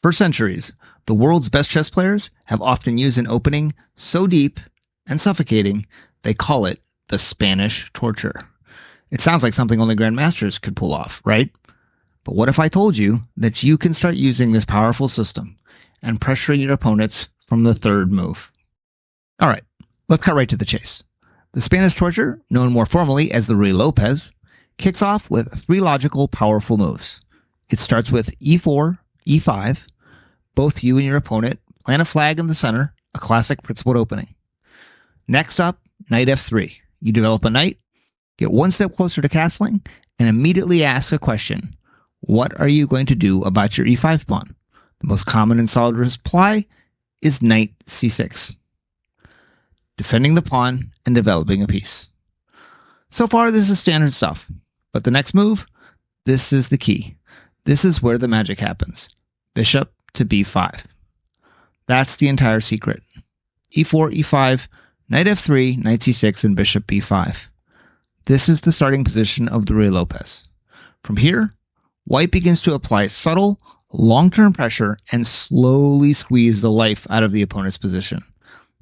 For centuries, the world's best chess players have often used an opening so deep and suffocating they call it the Spanish torture. It sounds like something only grandmasters could pull off, right? But what if I told you that you can start using this powerful system and pressuring your opponents from the third move? All right, let's cut right to the chase. The Spanish torture, known more formally as the Ruy Lopez, kicks off with three logical, powerful moves. It starts with e4, e5. Both you and your opponent plant a flag in the center, a classic principled opening. Next up, knight f3. You develop a knight, get one step closer to castling, and immediately ask a question. What are you going to do about your e5 pawn? The most common and solid reply is knight c6. Defending the pawn and developing a piece. So far, this is standard stuff. But the next move, this is the key. This is where the magic happens. Bishop to b5. That's the entire secret. e4, e5, knight f3, knight c6, and bishop b5. This is the starting position of the Ruy Lopez. From here, white begins to apply subtle, long-term pressure and slowly squeeze the life out of the opponent's position.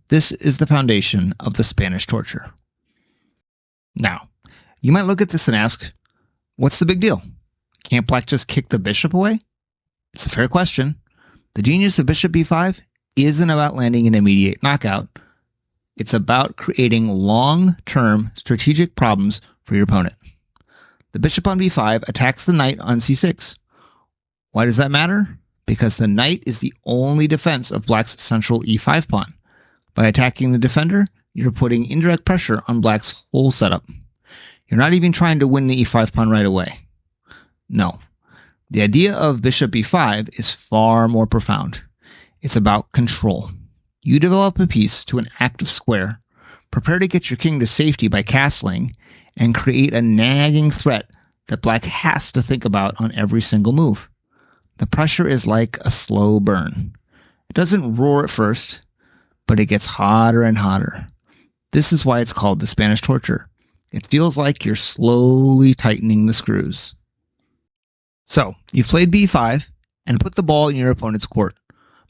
This is the foundation of the Spanish torture. Now, you might look at this and ask, what's the big deal? Can't black just kick the bishop away? It's a fair question. The genius of bishop b5 isn't about landing an immediate knockout. It's about creating long-term strategic problems for your opponent. The bishop on b5 attacks the knight on c6. Why does that matter? Because the knight is the only defense of black's central e5 pawn. By attacking the defender, you're putting indirect pressure on black's whole setup. You're not even trying to win the e5 pawn right away. No. The idea of bishop b5 is far more profound. It's about control. You develop a piece to an active square, prepare to get your king to safety by castling, and create a nagging threat that black has to think about on every single move. The pressure is like a slow burn. It doesn't roar at first, but it gets hotter and hotter. This is why it's called the Spanish torture. It feels like you're slowly tightening the screws. So, you've played b5 and put the ball in your opponent's court.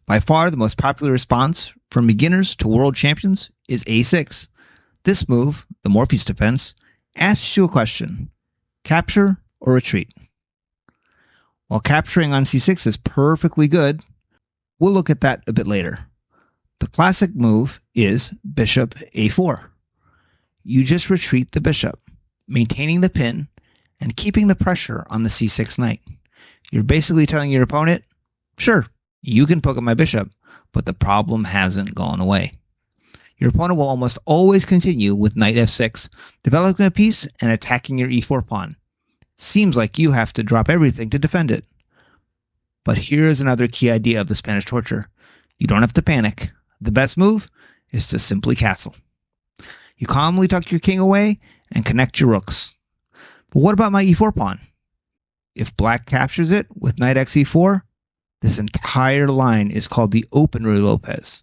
By far the most popular response from beginners to world champions is a6. This move, the Morpheus defense, asks you a question. Capture or retreat? While capturing on c6 is perfectly good, we'll look at that a bit later. The classic move is bishop a4. You just retreat the bishop, maintaining the pin and keeping the pressure on the c6 knight. You're basically telling your opponent, sure, you can poke at my bishop, but the problem hasn't gone away. Your opponent will almost always continue with knight f6, developing a piece and attacking your e4 pawn. Seems like you have to drop everything to defend it. But here's another key idea of the Spanish torture. You don't have to panic. The best move is to simply castle. You calmly tuck your king away and connect your rooks. But what about my e4 pawn? If black captures it with knight xe4, this entire line is called the open Ruy Lopez.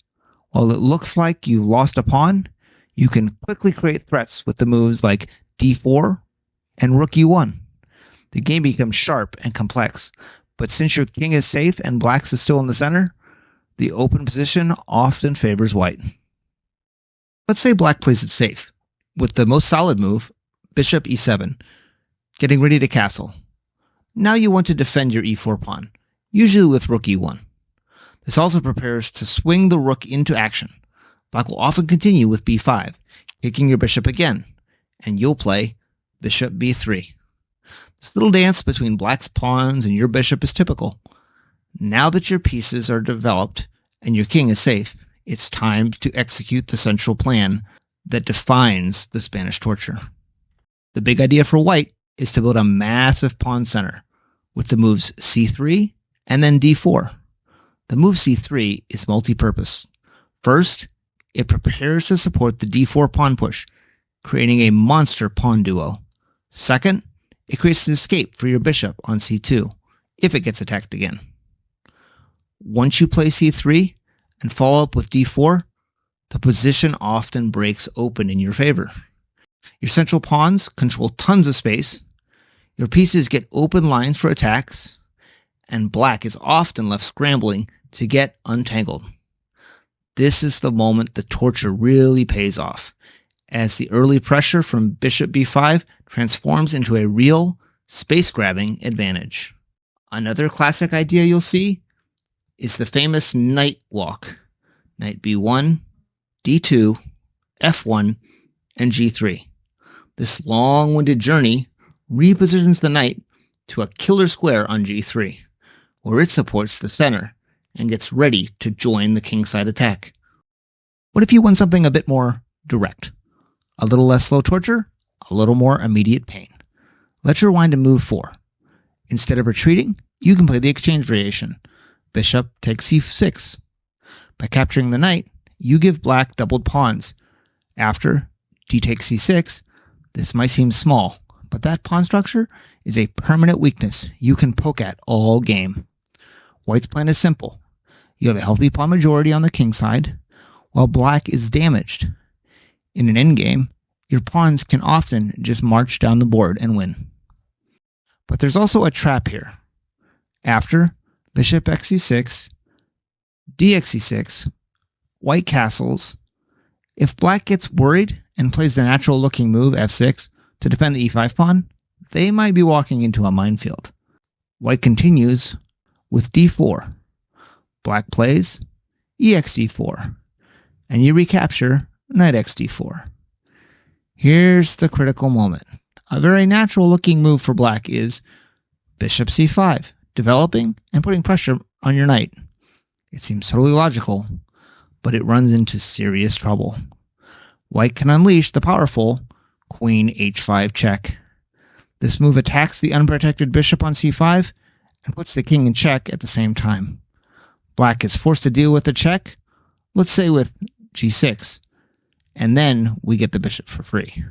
While it looks like you've lost a pawn, you can quickly create threats with the moves like d4 and rook e1. The game becomes sharp and complex, but since your king is safe and black's is still in the center, the open position often favors white. Let's say black plays it safe, with the most solid move, bishop e7, getting ready to castle. Now you want to defend your e4 pawn, usually with rook e1. This also prepares to swing the rook into action. Black will often continue with b5, kicking your bishop again, and you'll play bishop b3. This little dance between black's pawns and your bishop is typical. Now that your pieces are developed and your king is safe, it's time to execute the central plan that defines the Spanish torture. The big idea for white is to build a massive pawn center with the moves c3 and then d4. The move c3 is multi-purpose. First, it prepares to support the d4 pawn push, creating a monster pawn duo. Second, it creates an escape for your bishop on c2 if it gets attacked again. Once you play c3 and follow up with d4, the position often breaks open in your favor. Your central pawns control tons of space, your pieces get open lines for attacks, and black is often left scrambling to get untangled. This is the moment the torture really pays off, as the early pressure from bishop b5 transforms into a real, space-grabbing advantage. Another classic idea you'll see is the famous knight walk. Knight b1, d2, f1, and g3. This long-winded journey repositions the knight to a killer square on g3, where it supports the center and gets ready to join the kingside attack. What if you want something a bit more direct? A little less slow torture, a little more immediate pain. Let's rewind to move 4. Instead of retreating, you can play the exchange variation. Bishop takes c6. By capturing the knight, you give black doubled pawns. After d takes c6, this might seem small, but that pawn structure is a permanent weakness you can poke at all game. White's plan is simple. You have a healthy pawn majority on the king side, while black is damaged. In an endgame, your pawns can often just march down the board and win. But there's also a trap here. After bishop xc6, dxc6, white castles. If black gets worried and plays the natural-looking move f6 to defend the e5 pawn, they might be walking into a minefield. White continues with d4. Black plays exd4, and you recapture knight xd4. Here's the critical moment. A very natural-looking move for black is bishop c5, developing and putting pressure on your knight. It seems totally logical, but it runs into serious trouble. White can unleash the powerful queen h5 check. This move attacks the unprotected bishop on c5 and puts the king in check at the same time. Black is forced to deal with the check, let's say with g6, and then we get the bishop for free.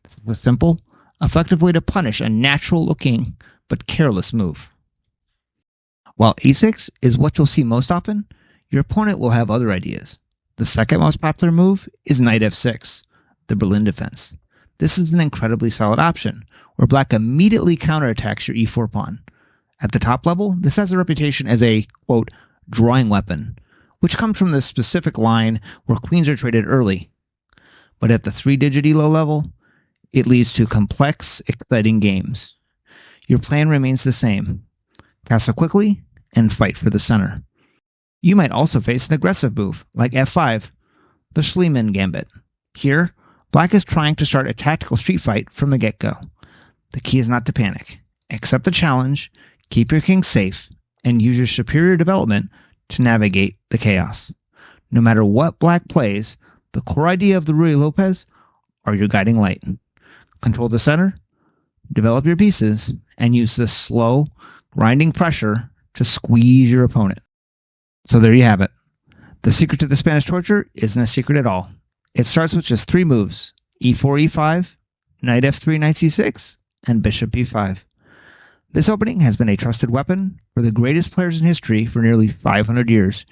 This is a simple, effective way to punish a natural-looking but careless move. While a6 is what you'll see most often, your opponent will have other ideas. The second most popular move is knight f6, the Berlin defense. This is an incredibly solid option, where black immediately counterattacks your e4 pawn. At the top level, this has a reputation as a, quote, drawing weapon, which comes from the specific line where queens are traded early. But at the 3-digit elo level, it leads to complex, exciting games. Your plan remains the same. Castle quickly and fight for the center. You might also face an aggressive move, like f5, the Schliemann Gambit. Here, black is trying to start a tactical street fight from the get-go. The key is not to panic. Accept the challenge, keep your king safe, and use your superior development to navigate the chaos. No matter what black plays, the core idea of the Ruy Lopez are your guiding light. Control the center, develop your pieces, and use this slow, grinding pressure to squeeze your opponent. So there you have it. The secret to the Spanish torture isn't a secret at all. It starts with just 3 moves: e4, e5, knight f3, knight c6, and bishop b5. This opening has been a trusted weapon for the greatest players in history for nearly 500 years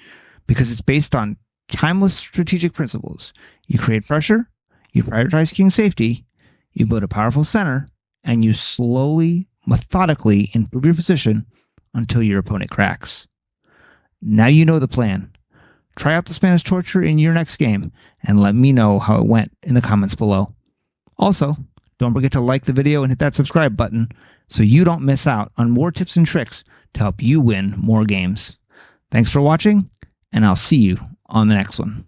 because it's based on timeless strategic principles. You create pressure, you prioritize king safety, you build a powerful center, and you slowly, methodically improve your position until your opponent cracks. Now you know the plan. Try out the Spanish torture in your next game and let me know how it went in the comments below. Also, don't forget to like the video and hit that subscribe button so you don't miss out on more tips and tricks to help you win more games. Thanks for watching, and I'll see you on the next one.